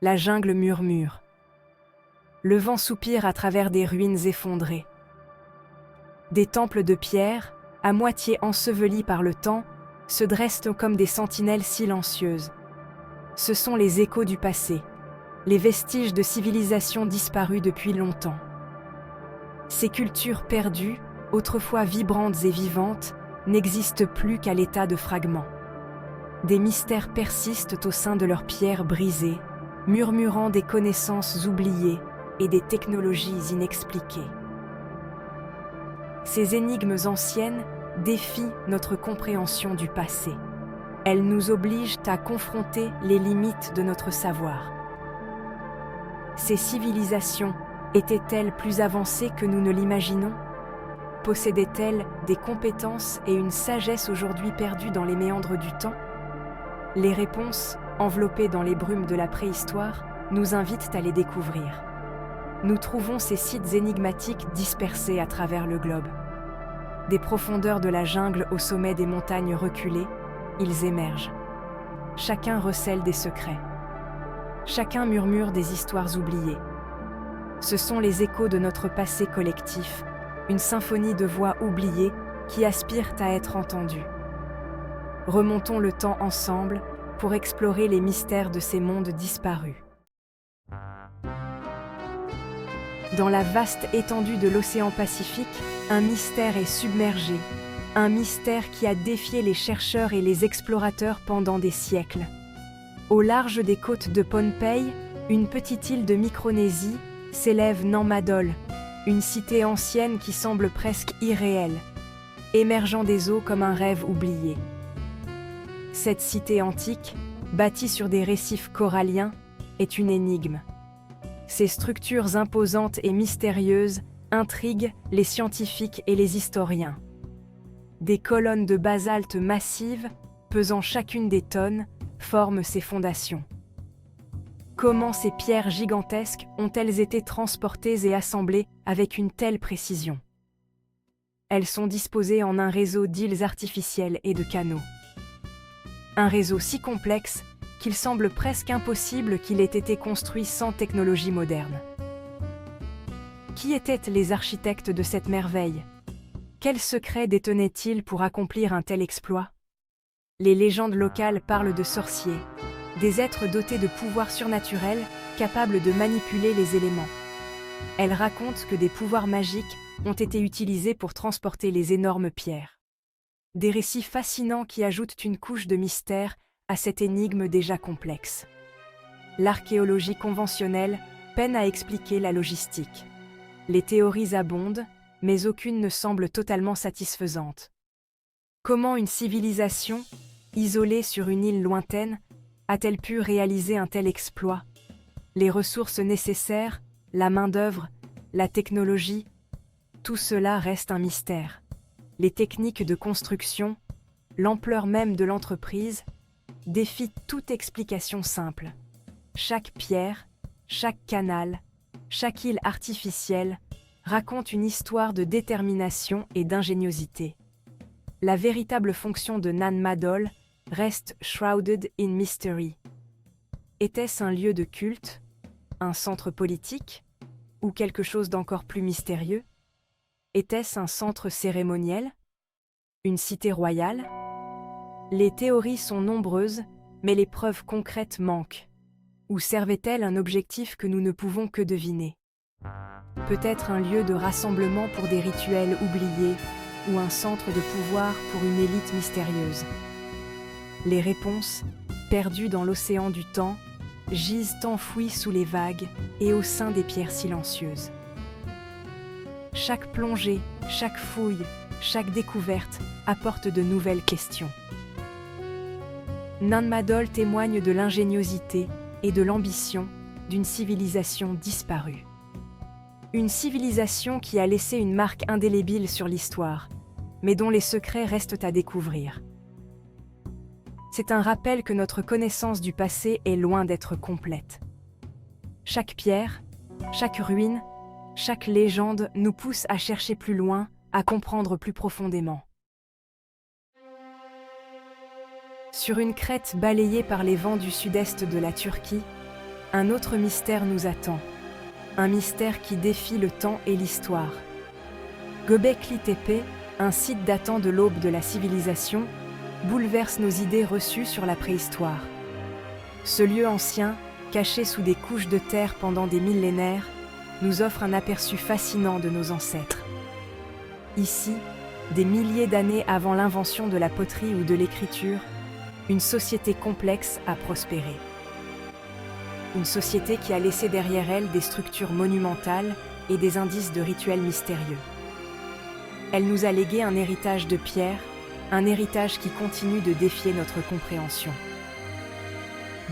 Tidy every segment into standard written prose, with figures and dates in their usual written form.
la jungle murmure. Le vent soupire à travers des ruines effondrées. Des temples de pierre, à moitié ensevelis par le temps, se dressent comme des sentinelles silencieuses. Ce sont les échos du passé, les vestiges de civilisations disparues depuis longtemps. Ces cultures perdues, autrefois vibrantes et vivantes, n'existent plus qu'à l'état de fragments. Des mystères persistent au sein de leurs pierres brisées, murmurant des connaissances oubliées et des technologies inexpliquées. Ces énigmes anciennes défient notre compréhension du passé. Elles nous obligent à confronter les limites de notre savoir. Ces civilisations étaient-elles plus avancées que nous ne l'imaginons? Possédaient-elles des compétences et une sagesse aujourd'hui perdues dans les méandres du temps? Les réponses, enveloppées dans les brumes de la préhistoire, nous invitent à les découvrir. Nous trouvons ces sites énigmatiques dispersés à travers le globe. Des profondeurs de la jungle au sommet des montagnes reculées, ils émergent. Chacun recèle des secrets. Chacun murmure des histoires oubliées. Ce sont les échos de notre passé collectif, une symphonie de voix oubliées qui aspirent à être entendues. Remontons le temps ensemble pour explorer les mystères de ces mondes disparus. Dans la vaste étendue de l'océan Pacifique, un mystère est submergé, un mystère qui a défié les chercheurs et les explorateurs pendant des siècles. Au large des côtes de Pohnpei, une petite île de Micronésie, s'élève Nan Madol, une cité ancienne qui semble presque irréelle, émergeant des eaux comme un rêve oublié. Cette cité antique, bâtie sur des récifs coralliens, est une énigme. Ces structures imposantes et mystérieuses intriguent les scientifiques et les historiens. Des colonnes de basalte massives, pesant chacune des tonnes, forment ces fondations. Comment ces pierres gigantesques ont-elles été transportées et assemblées avec une telle précision? Elles sont disposées en un réseau d'îles artificielles et de canaux. Un réseau si complexe qu'il semble presque impossible qu'il ait été construit sans technologie moderne. Qui étaient les architectes de cette merveille? Quels secrets détenaient-ils pour accomplir un tel exploit? Les légendes locales parlent de sorciers, des êtres dotés de pouvoirs surnaturels capables de manipuler les éléments. Elles racontent que des pouvoirs magiques ont été utilisés pour transporter les énormes pierres. Des récits fascinants qui ajoutent une couche de mystère à cette énigme déjà complexe. L'archéologie conventionnelle peine à expliquer la logistique. Les théories abondent, mais aucune ne semble totalement satisfaisante. Comment une civilisation, isolée sur une île lointaine, a-t-elle pu réaliser un tel exploit? Les ressources nécessaires, la main-d'œuvre, la technologie, tout cela reste un mystère. Les techniques de construction, l'ampleur même de l'entreprise, défient toute explication simple. Chaque pierre, chaque canal, chaque île artificielle raconte une histoire de détermination et d'ingéniosité. La véritable fonction de Nan Madol reste shrouded in mystery. Était-ce un lieu de culte, un centre politique, ou quelque chose d'encore plus mystérieux? Était-ce un centre cérémoniel? Une cité royale? Les théories sont nombreuses, mais les preuves concrètes manquent. Ou servait-elle un objectif que nous ne pouvons que deviner? Peut-être un lieu de rassemblement pour des rituels oubliés, ou un centre de pouvoir pour une élite mystérieuse. Les réponses, perdues dans l'océan du temps, gisent enfouies sous les vagues et au sein des pierres silencieuses. Chaque plongée, chaque fouille, chaque découverte apporte de nouvelles questions. Nan Madol témoigne de l'ingéniosité et de l'ambition d'une civilisation disparue. Une civilisation qui a laissé une marque indélébile sur l'histoire, mais dont les secrets restent à découvrir. C'est un rappel que notre connaissance du passé est loin d'être complète. Chaque pierre, chaque ruine, chaque légende nous pousse à chercher plus loin, à comprendre plus profondément. Sur une crête balayée par les vents du sud-est de la Turquie, Un autre mystère nous attend. Un mystère qui défie le temps et l'histoire. Göbekli Tepe, un site datant de l'aube de la civilisation, bouleverse nos idées reçues sur la préhistoire. Ce lieu ancien, caché sous des couches de terre pendant des millénaires, nous offre un aperçu fascinant de nos ancêtres. Ici, des milliers d'années avant l'invention de la poterie ou de l'écriture, une société complexe a prospéré. Une société qui a laissé derrière elle des structures monumentales et des indices de rituels mystérieux. Elle nous a légué un héritage de pierre, un héritage qui continue de défier notre compréhension.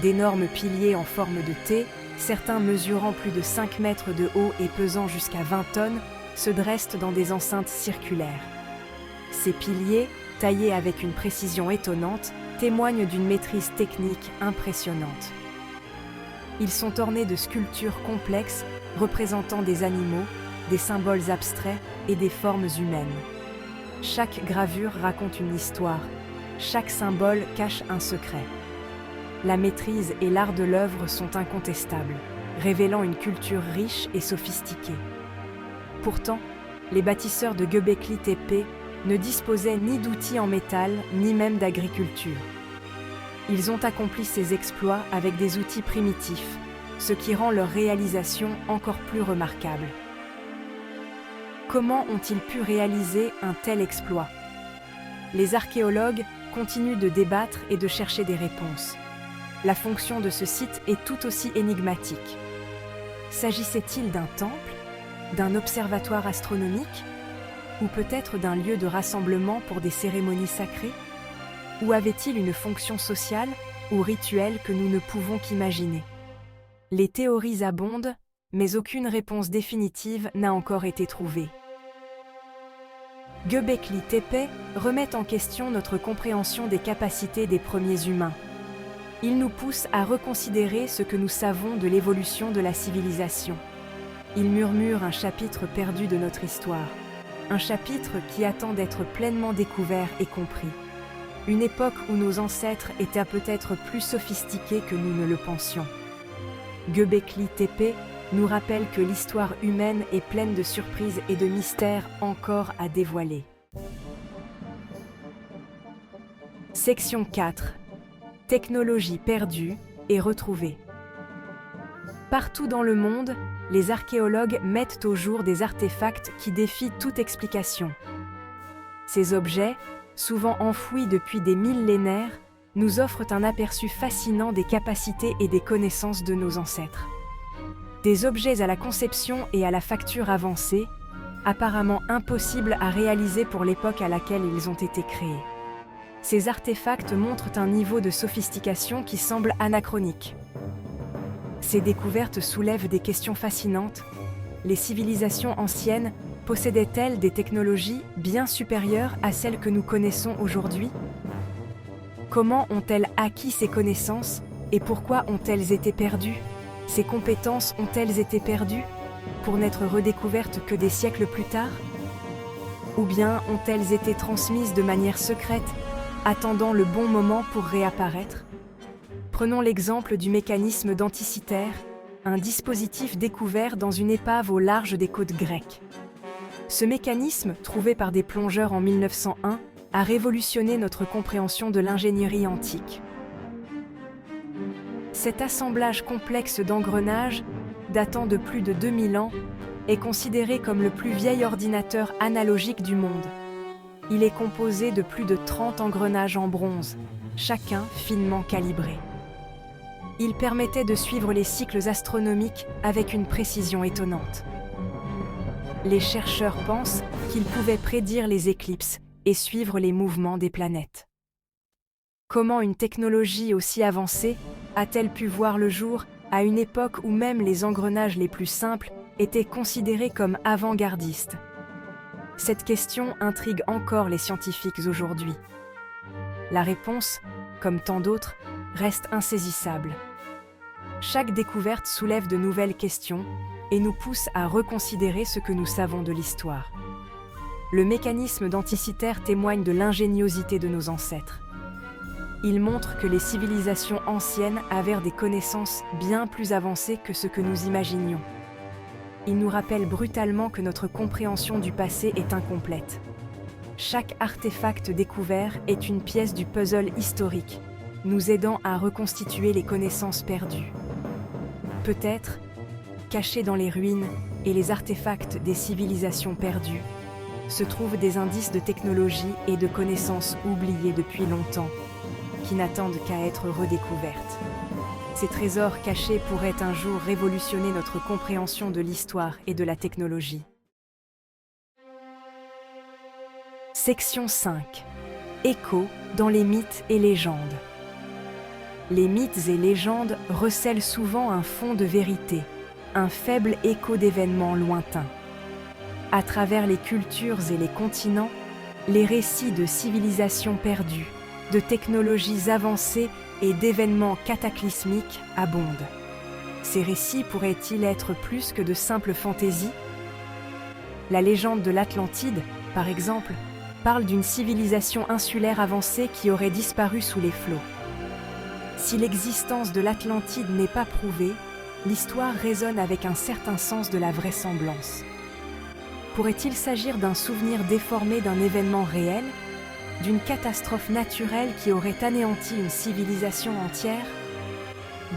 D'énormes piliers en forme de T, certains mesurant plus de 5 mètres de haut et pesant jusqu'à 20 tonnes, se dressent dans des enceintes circulaires. Ces piliers, taillés avec une précision étonnante, témoignent d'une maîtrise technique impressionnante. Ils sont ornés de sculptures complexes représentant des animaux, des symboles abstraits et des formes humaines. Chaque gravure raconte une histoire, chaque symbole cache un secret. La maîtrise et l'art de l'œuvre sont incontestables, révélant une culture riche et sophistiquée. Pourtant, les bâtisseurs de Göbekli Tepe ne disposaient ni d'outils en métal, ni même d'agriculture. Ils ont accompli ces exploits avec des outils primitifs, ce qui rend leur réalisation encore plus remarquable. Comment ont-ils pu réaliser un tel exploit? Les archéologues continuent de débattre et de chercher des réponses. La fonction de ce site est tout aussi énigmatique. S'agissait-il d'un temple, d'un observatoire astronomique, ou peut-être d'un lieu de rassemblement pour des cérémonies sacrées? Ou avait-il une fonction sociale ou rituelle que nous ne pouvons qu'imaginer? Les théories abondent, mais aucune réponse définitive n'a encore été trouvée. Göbekli Tepe remet en question notre compréhension des capacités des premiers humains. Il nous pousse à reconsidérer ce que nous savons de l'évolution de la civilisation. Il murmure un chapitre perdu de notre histoire, un chapitre qui attend d'être pleinement découvert et compris. Une époque où nos ancêtres étaient peut-être plus sophistiqués que nous ne le pensions. Göbekli Tepe nous rappelle que l'histoire humaine est pleine de surprises et de mystères encore à dévoiler. Section 4. Technologie perdue et retrouvée. Partout dans le monde, les archéologues mettent au jour des artefacts qui défient toute explication. Ces objets, souvent enfouis depuis des millénaires, nous offrent un aperçu fascinant des capacités et des connaissances de nos ancêtres. Des objets à la conception et à la facture avancée, apparemment impossibles à réaliser pour l'époque à laquelle ils ont été créés. Ces artefacts montrent un niveau de sophistication qui semble anachronique. Ces découvertes soulèvent des questions fascinantes. Les civilisations anciennes possédaient-elles des technologies bien supérieures à celles que nous connaissons aujourd'hui? Comment ont-elles acquis ces connaissances et pourquoi ont-elles été perdues? Ces compétences ont-elles été perdues pour n'être redécouvertes que des siècles plus tard? Ou bien ont-elles été transmises de manière secrète, attendant le bon moment pour réapparaître? Prenons l'exemple du mécanisme denticitaire, un dispositif découvert dans une épave au large des côtes grecques. Ce mécanisme, trouvé par des plongeurs en 1901, a révolutionné notre compréhension de l'ingénierie antique. Cet assemblage complexe d'engrenages, datant de plus de 2000 ans, est considéré comme le plus vieil ordinateur analogique du monde. Il est composé de plus de 30 engrenages en bronze, chacun finement calibré. Il permettait de suivre les cycles astronomiques avec une précision étonnante. Les chercheurs pensent qu'ils pouvaient prédire les éclipses et suivre les mouvements des planètes. Comment une technologie aussi avancée a-t-elle pu voir le jour à une époque où même les engrenages les plus simples étaient considérés comme avant-gardistes? Cette question intrigue encore les scientifiques aujourd'hui. La réponse, comme tant d'autres, reste insaisissable. Chaque découverte soulève de nouvelles questions et nous pousse à reconsidérer ce que nous savons de l'histoire. Le mécanisme denticitaire témoigne de l'ingéniosité de nos ancêtres. Il montre que les civilisations anciennes avaient des connaissances bien plus avancées que ce que nous imaginions. Il nous rappelle brutalement que notre compréhension du passé est incomplète. Chaque artefact découvert est une pièce du puzzle historique, nous aidant à reconstituer les connaissances perdues. Peut-être, cachés dans les ruines et les artefacts des civilisations perdues, se trouvent des indices de technologie et de connaissances oubliées depuis longtemps, qui n'attendent qu'à être redécouvertes. Ces trésors cachés pourraient un jour révolutionner notre compréhension de l'histoire et de la technologie. Section 5. Écho dans les mythes et légendes. Les mythes et légendes recèlent souvent un fond de vérité, un faible écho d'événements lointains. À travers les cultures et les continents, les récits de civilisations perdues, de technologies avancées et d'événements cataclysmiques abondent. Ces récits pourraient-ils être plus que de simples fantaisies? La légende de l'Atlantide, par exemple, parle d'une civilisation insulaire avancée qui aurait disparu sous les flots. Si l'existence de l'Atlantide n'est pas prouvée, l'histoire résonne avec un certain sens de la vraisemblance. Pourrait-il s'agir d'un souvenir déformé d'un événement réel, d'une catastrophe naturelle qui aurait anéanti une civilisation entière?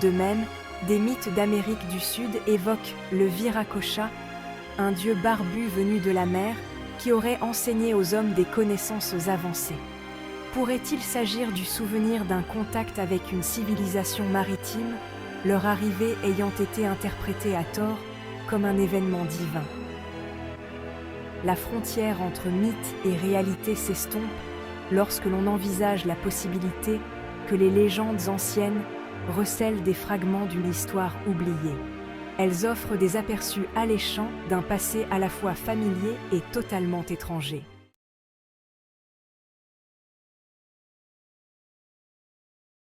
De même, des mythes d'Amérique du Sud évoquent le Viracocha, un dieu barbu venu de la mer qui aurait enseigné aux hommes des connaissances avancées. Pourrait-il s'agir du souvenir d'un contact avec une civilisation maritime, leur arrivée ayant été interprétée à tort comme un événement divin? La frontière entre mythe et réalité s'estompe lorsque l'on envisage la possibilité que les légendes anciennes recèlent des fragments d'une histoire oubliée. Elles offrent des aperçus alléchants d'un passé à la fois familier et totalement étranger.